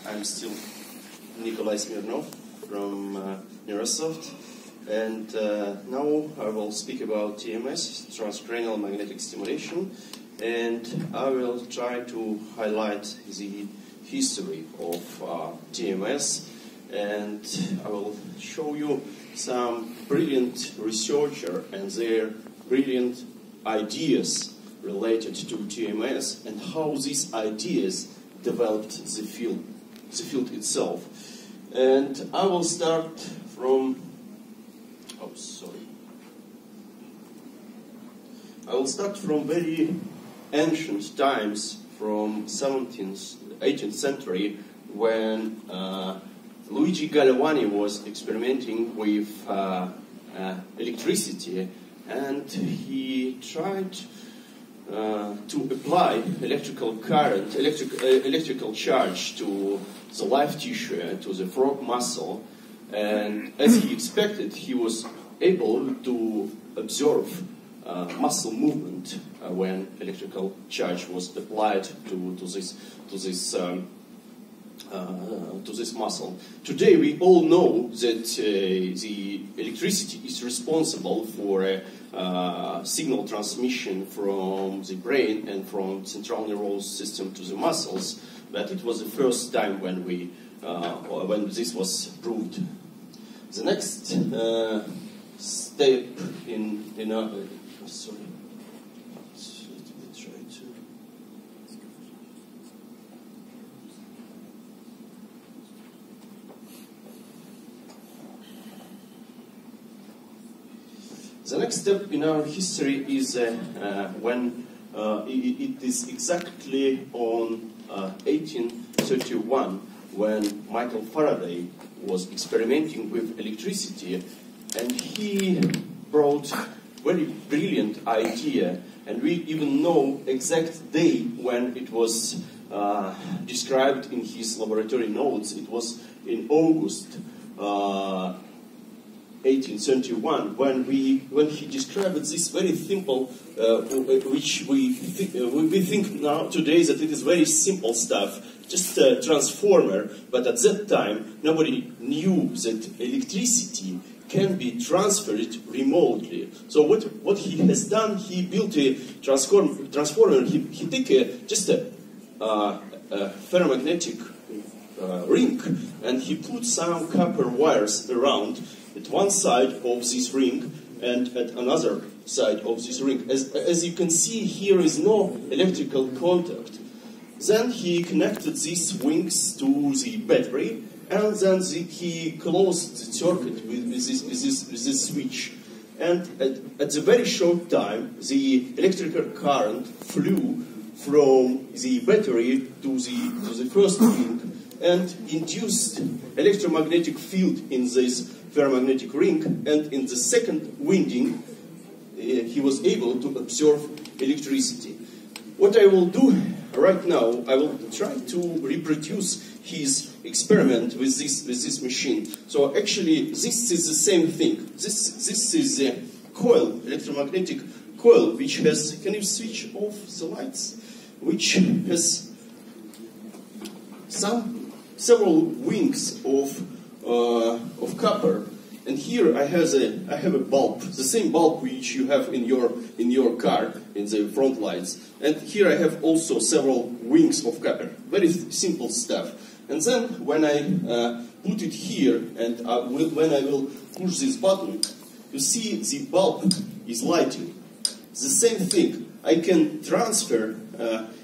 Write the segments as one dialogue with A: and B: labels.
A: I'm still Nickolay Smirnov from Neurosoft, and now I will speak about TMS, transcranial magnetic stimulation, and I will try to highlight the history of TMS, and I will show you some brilliant researchers and their brilliant ideas related to TMS and how these ideas developed the field itself. And I will start from, I will start from very ancient times, from 18th century, when Luigi Galvani was experimenting with electricity, and he tried to apply electrical current, electrical charge to the live tissue, to the frog muscle, and as he expected, he was able to observe muscle movement when electrical charge was applied to this muscle. Today we all know that the electricity is responsible for signal transmission from the brain and from central nervous system to the muscles, but it was the first time when when this was proved. The next step in our The next step in our history is when it is exactly on 1831 when Michael Faraday was experimenting with electricity, and he brought very brilliant idea, and we even know exact day when it was described in his laboratory notes. It was in August 1831, when he described this very simple, which we think now today that it is very simple stuff, just a transformer. But at that time, nobody knew that electricity can be transferred remotely. So what he has done, he built a transformer. He took just a ferromagnetic ring, and he put some copper wires around at one side of this ring and at another side of this ring. As you can see, here is no electrical contact. Then he connected these wings to the battery, and then he closed the circuit with this switch. And at a very short time, the electrical current flew from the battery to the first ring and induced electromagnetic field in this ferromagnetic ring, and in the second winding he was able to observe electricity. What I will do right now, I will try to reproduce his experiment with this machine. So actually this is the same thing. This is a coil, electromagnetic coil, which has, can you switch off the lights, which has several wings of copper, and here I have a bulb, the same bulb which you have in your car in the front lights, and here I have also several wings of copper. Very simple stuff. And then when I put it here and when I will push this button, you see the bulb is lighting. The same thing. I can transfer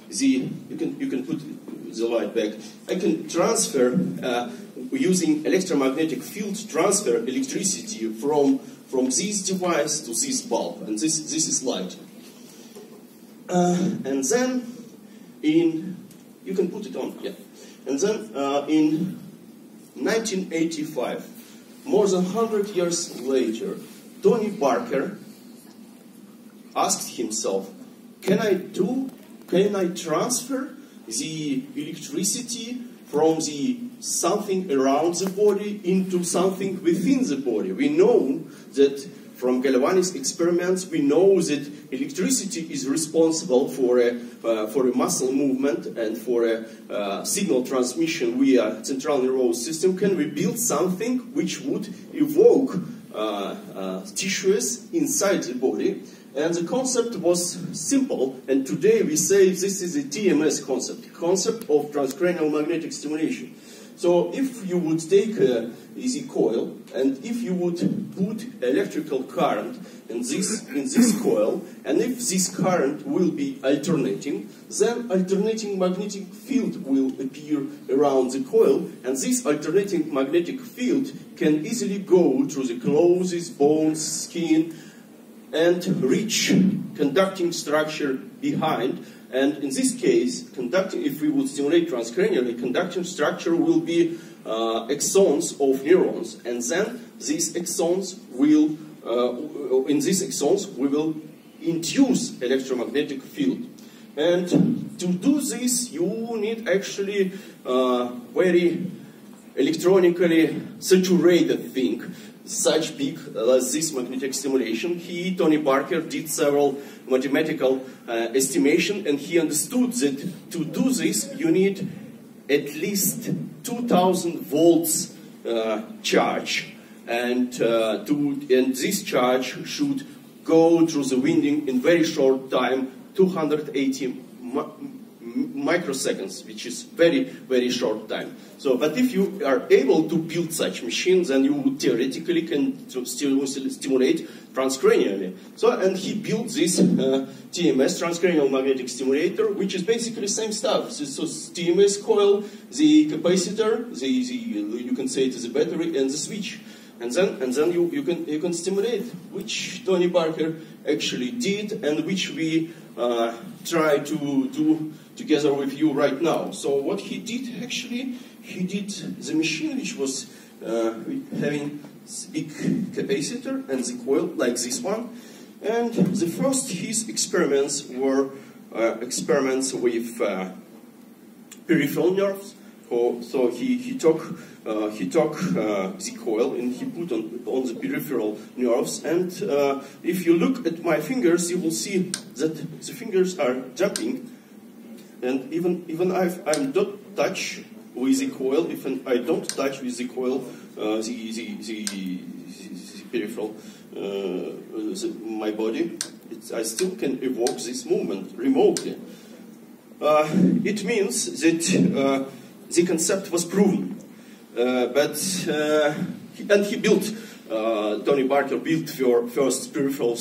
A: you can put the light back. I can transfer using electromagnetic field, transfer electricity from this device to this bulb, and this is light. And then you can put it on, yeah. And then in 1985, more than 100 years later, Tony Barker asked himself, can I transfer the electricity from something around the body into something within the body? We know that from Galvani's experiments, we know that electricity is responsible for a muscle movement and for a signal transmission via central nervous system, can we build something which would evoke tissues inside the body? And the concept was simple, and today we say this is a TMS concept of transcranial magnetic stimulation. So if you would take a easy coil, and if you would put electrical current in this coil, and if this current will be alternating, then alternating magnetic field will appear around the coil, and this alternating magnetic field can easily go through the clothes, bones, skin, and reach conducting structure behind. And in this case, if we would stimulate transcranially, conducting structure will be axons of neurons, and then these axons will, in these axons, we will induce electromagnetic field. And to do this, you need actually very electronically saturated thing, such big as this magnetic stimulation. Tony Parker, did several mathematical estimation, and he understood that to do this you need at least 2000 volts charge, and this charge should go through the winding in very short time, 280 microseconds, which is very, very short time. So, but if you are able to build such machines, then you theoretically can stimulate transcranially. So, and he built this TMS, transcranial magnetic stimulator, which is basically the same stuff. So, TMS coil, the capacitor, you can say it is a battery, and the switch. And then you can stimulate, which Tony Parker actually did, and which we try to do together with you right now. So what he did actually, he did the machine which was having big capacitor and the coil like this one. And the first his experiments were experiments with peripheral nerves. So he took the coil and he put on the peripheral nerves, and if you look at my fingers, you will see that the fingers are jumping, and even if I don't touch with the coil, if I don't touch with the coil the peripheral my body, I still can evoke this movement remotely. It means that the concept was proven, and he built, Tony Parker built your first peripheral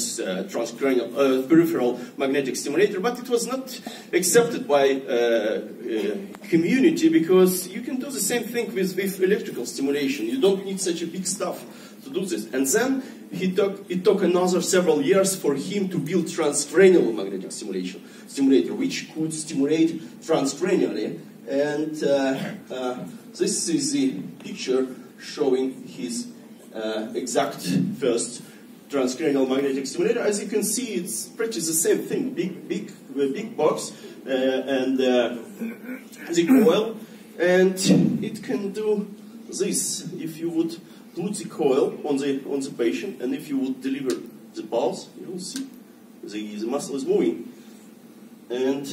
A: peripheral magnetic stimulator, but it was not accepted by community, because you can do the same thing with electrical stimulation. You don't need such a big stuff to do this. And then it took another several years for him to build transcranial magnetic stimulator, which could stimulate transcranially. And this is the picture showing his exact first transcranial magnetic stimulator. As you can see, it's pretty the same thing. Big box and the coil, and it can do this. If you would put the coil on the patient, and if you would deliver the pulse, you will see the muscle is moving. And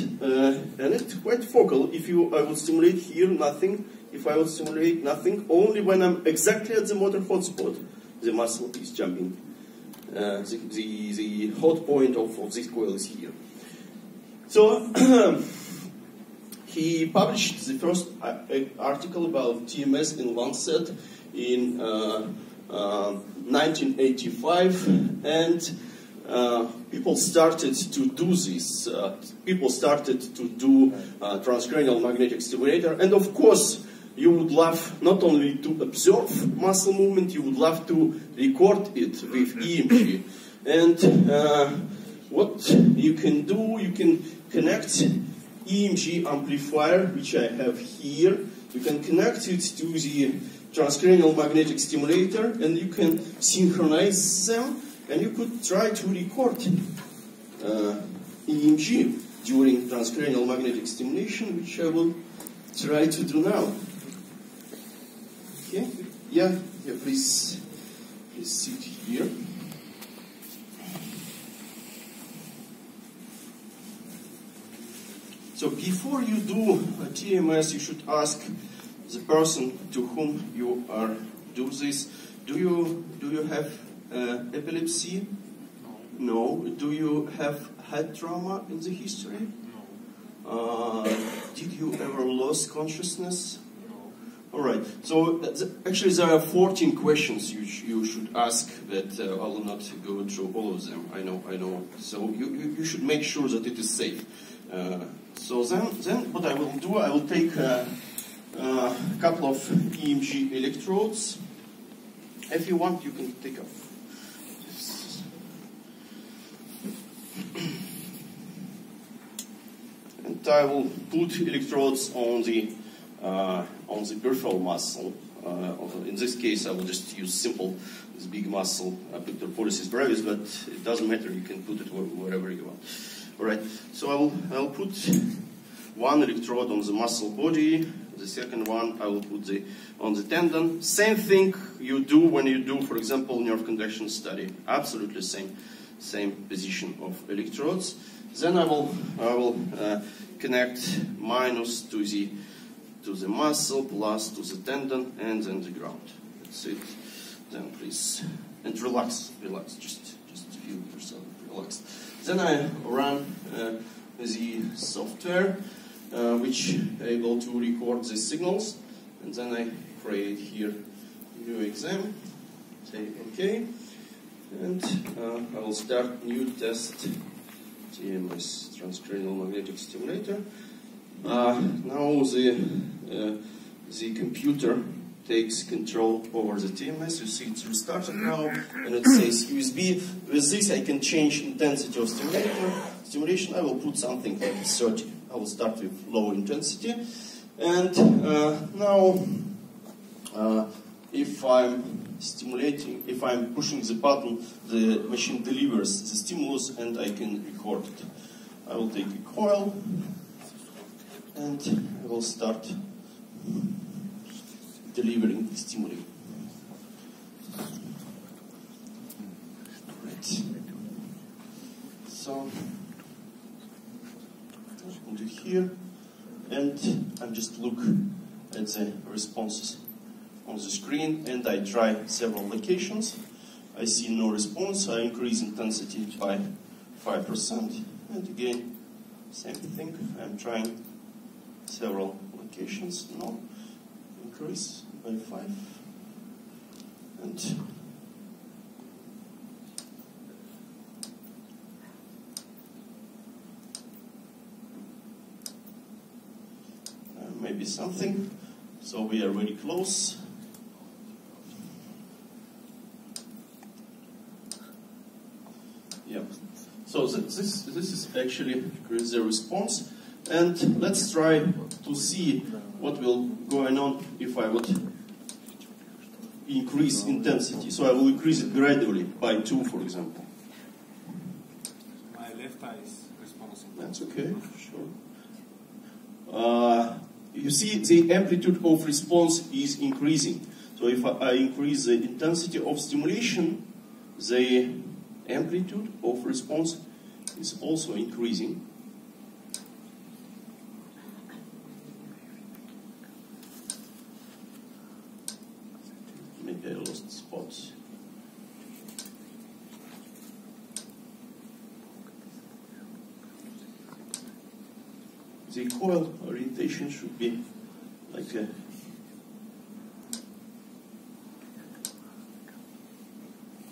A: it's quite focal. If I would stimulate here, nothing. If I would stimulate nothing, only when I'm exactly at the motor hotspot, the muscle is jumping. The hot point of this coil is here. So he published the first article about TMS in Lancet in 1985, and people started to do this. People started to do transcranial magnetic stimulator, and of course, you would love not only to observe muscle movement, you would love to record it with EMG. And what you can do, you can connect EMG amplifier, which I have here. You can connect it to the transcranial magnetic stimulator, and you can synchronize them, and you could try to record EMG during transcranial magnetic stimulation, which I will try to do now. Okay, yeah, please sit here. So before you do a TMS, you should ask the person to whom you are do this. Do you have epilepsy? No. Do you have head trauma in the history? No. Did you ever lose consciousness? No. All right. So actually, there are 14 questions you should ask. That I will not go through all of them. I know. So you should make sure that it is safe. So then what I will do, I will take a couple of EMG electrodes. If you want, you can take off. And I will put electrodes on the peripheral muscle. In this case, I will just use simple, this big muscle, abductor pollicis brevis, but it doesn't matter. You can put it wherever you want. All right. So I'll put one electrode on the muscle body. The second one I will put on the tendon. Same thing you do when you do, for example, nerve conduction study. Absolutely same position of electrodes. Then I will connect minus to the muscle, plus to the tendon, and then the ground. That's it. Then please, and relax. Just feel yourself relaxed. Then I run the software, which able to record the signals, and then I create here new exam. Say OK, and I will start new test. TMS, transcranial magnetic stimulator. Now the computer takes control over the TMS. You see it's restarted now, and it says USB. With this, I can change intensity of stimulation. I will put something like 30. I will start with low intensity, and now if I'm stimulating, if I'm pushing the button, the machine delivers the stimulus, and I can record it. I will take a coil, and I will start delivering the stimuli. Right. So I'll do here, and I just look at the responses on the screen, and I try several locations. I see no response. I increase intensity by 5%, and again, same thing. I'm trying several locations. No, increase by 5, and maybe something. So we are very close. Yeah. So this is actually the response, and let's try to see what will going on if I would increase intensity. So I will increase it gradually by 2, for example.
B: My left eye is responsive.
A: That's okay, sure. You see the amplitude of response is increasing. So if I increase the intensity of stimulation, the amplitude of response is also increasing. Maybe I lost spots. The coil orientation should be like a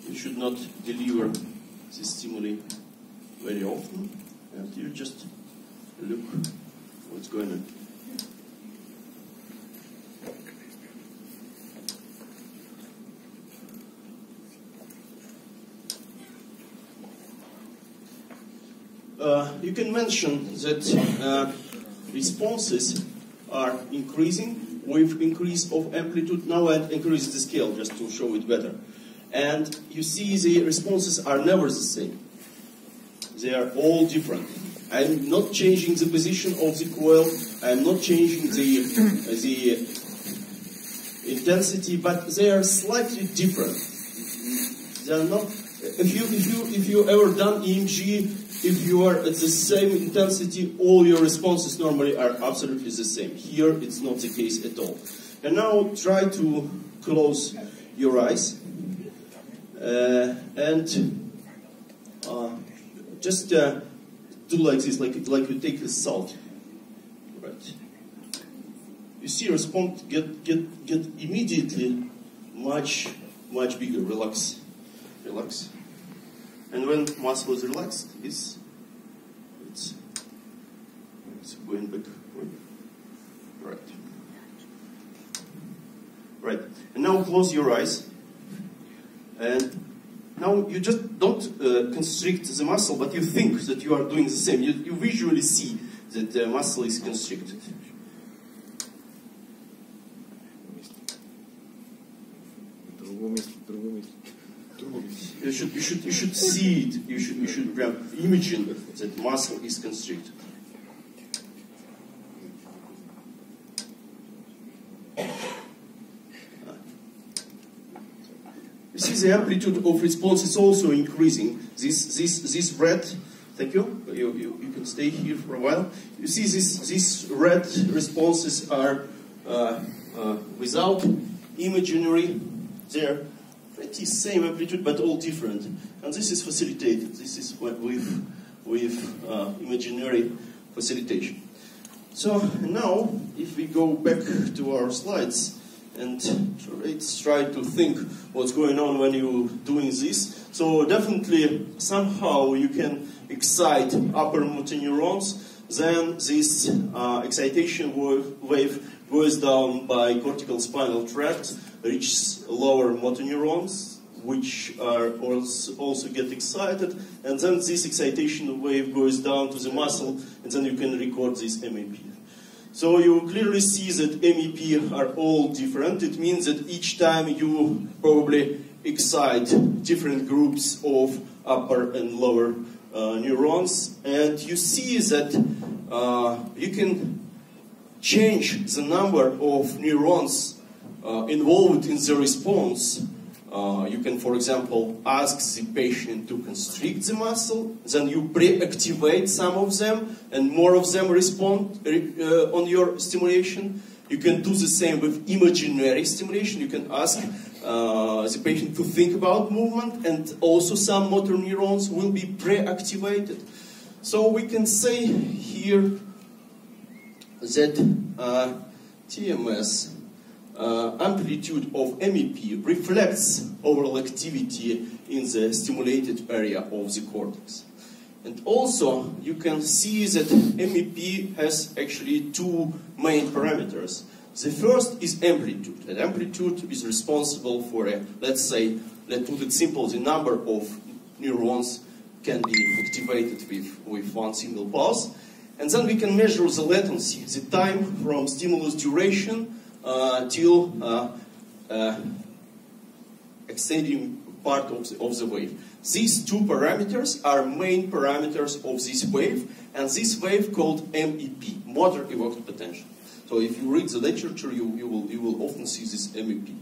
A: you should not deliver the stimuli very often, and you just look what's going on. You can mention that responses are increasing with increase of amplitude. Now I increase the scale just to show it better. And you see the responses are never the same. They are all different. I'm not changing the position of the coil. I'm not changing the intensity, but they are slightly different. They are not. If you ever done EMG, if you are at the same intensity, all your responses normally are absolutely the same. Here, it's not the case at all. And now try to close your eyes and just do like this, like you take a salt. Right. You see, response get immediately much bigger. Relax. And when muscle is relaxed, it's going back. Right. And now close your eyes. And now you just don't constrict the muscle, but you think that you are doing the same. You visually see that the muscle is constricted. You should see it. You should imagine that muscle is constricted. You see the amplitude of response is also increasing. This red, thank you. You can stay here for a while. You see these red responses are without imaginary. They're pretty same amplitude, but all different. And this is facilitated. This is what with imaginary facilitation. So now, if we go back to our slides and let's try to think what's going on when you're doing this. So definitely, somehow you can excite upper motor neurons. Then this excitation wave goes down by cortical spinal tract, reaches lower motor neurons, which are also get excited, and then this excitation wave goes down to the muscle, and then you can record this MEP. So you clearly see that MEP are all different. It means that each time you probably excite different groups of upper and lower neurons, and you see that you can change the number of neurons involved in the response. You can, for example, ask the patient to constrict the muscle, then you pre-activate some of them, and more of them respond on your stimulation. You can do the same with imaginary stimulation. You can ask the patient to think about movement, and also some motor neurons will be pre-activated. So we can say here that TMS amplitude of MEP reflects overall activity in the stimulated area of the cortex. And also, you can see that MEP has actually two main parameters. The first is amplitude. And amplitude is responsible for let's put it simple, the number of neurons can be activated with one single pulse. And then we can measure the latency, the time from stimulus duration till extending part of the wave. These two parameters are main parameters of this wave, and this wave called MEP, motor evoked potential. So if you read the literature, you will often see this MEP.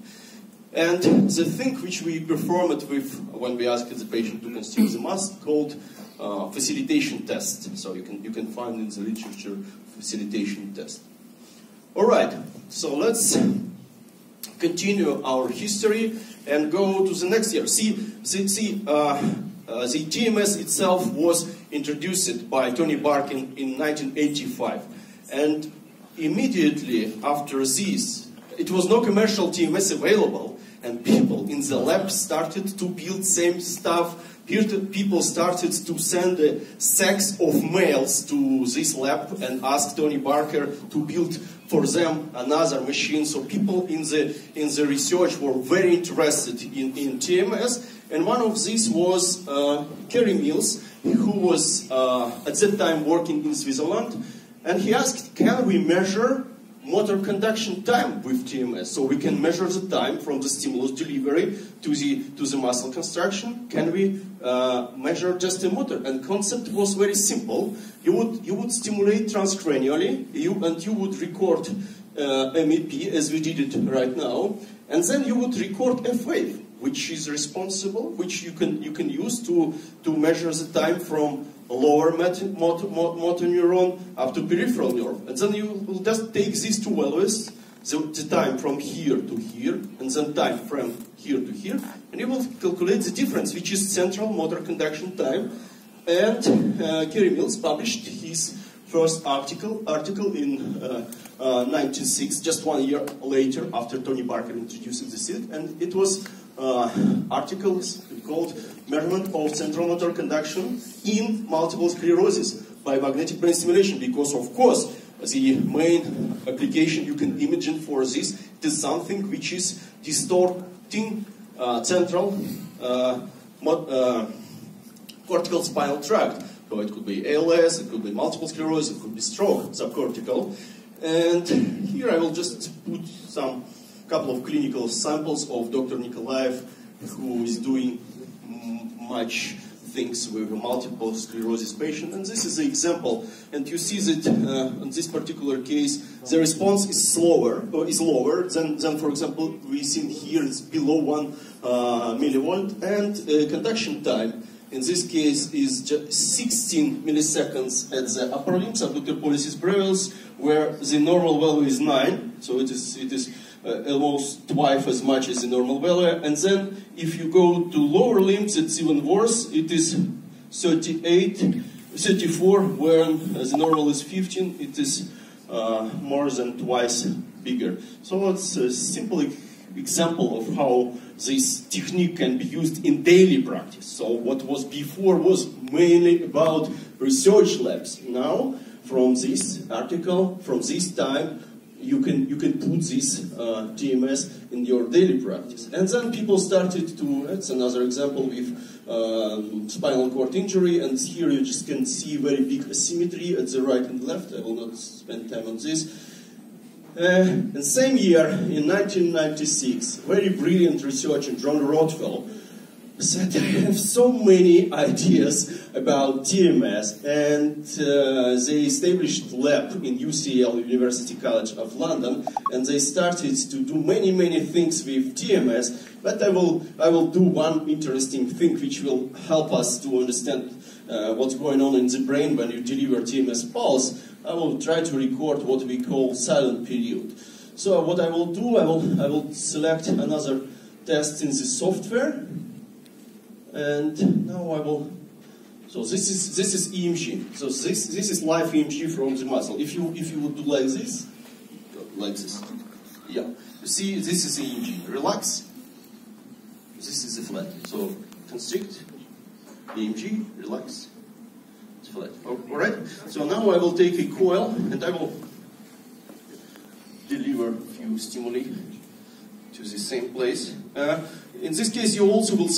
A: And the thing which we performed with when we asked the patient to constrict the muscle called facilitation test. So you can find in the literature facilitation test. All right, so let's continue our history and go to the next year. See, the TMS itself was introduced by Tony Barkin in 1985, and immediately after this, it was no commercial TMS available, and people in the lab started to build same stuff. People started to send sacks of mails to this lab and ask Tony Barker to build for them another machine. So people in the research were very interested in TMS, and one of these was Kerry Mills, who was at that time working in Switzerland, and he asked, can we measure motor conduction time with TMS? So we can measure the time from the stimulus delivery to the muscle construction. Can we measure just the motor? And concept was very simple. You would stimulate transcranially, and you would record MEP as we did it right now, and then you would record F wave, which is responsible, which you can use to measure the time from lower motor neuron up to peripheral nerve. And then you will just take these two values, the time from here to here, and then time from here to here, and you will calculate the difference, which is central motor conduction time. And Kerry Mills published his first article in 1906, just 1 year later after Tony Barker introduced the field, and it was articles called Measurement of Central Motor Conduction in Multiple Sclerosis by Magnetic Brain Stimulation, because of course the main application you can imagine for this is something which is distorting central cortical spinal tract. So it could be ALS, it could be multiple sclerosis, it could be stroke, subcortical. And here I will just put some couple of clinical samples of Dr. Nickolay, who is doing much things with a multiple sclerosis patient. And this is the example. And you see that in this particular case, the response is lower than, for example, we see here it's below 1 millivolt, and conduction time in this case is just 16 milliseconds at the upper limb, subductor pollicis brevis, where the normal value is 9, so it is almost twice as much as the normal value. And then if you go to lower limbs, it's even worse. It is 34, where the normal is 15. It is more than twice bigger. So it's a simple example of how this technique can be used in daily practice. So what was before was mainly about research labs. Now, from this article, from this time, you can put this TMS in your daily practice. And then people started to, that's another example with spinal cord injury, and here you just can see very big asymmetry at the right and left. I will not spend time on this. And same year, in 1996, very brilliant researcher, John Rothwell, said, I have so many ideas about TMS, and they established a lab in UCL, University College of London, and they started to do many things with TMS, but I will do one interesting thing which will help us to understand what's going on in the brain when you deliver TMS pulse. I will try to record what we call silent period. So what I will do, I will select another test in the software, and now I will. So this is EMG. So this is live EMG from the muscle. If you would do like this, yeah. You see, this is EMG. Relax. This is the flat. So constrict. EMG. Relax. It's flat. All right. So now I will take a coil and I will deliver a few stimuli to the same place. In this case, you also will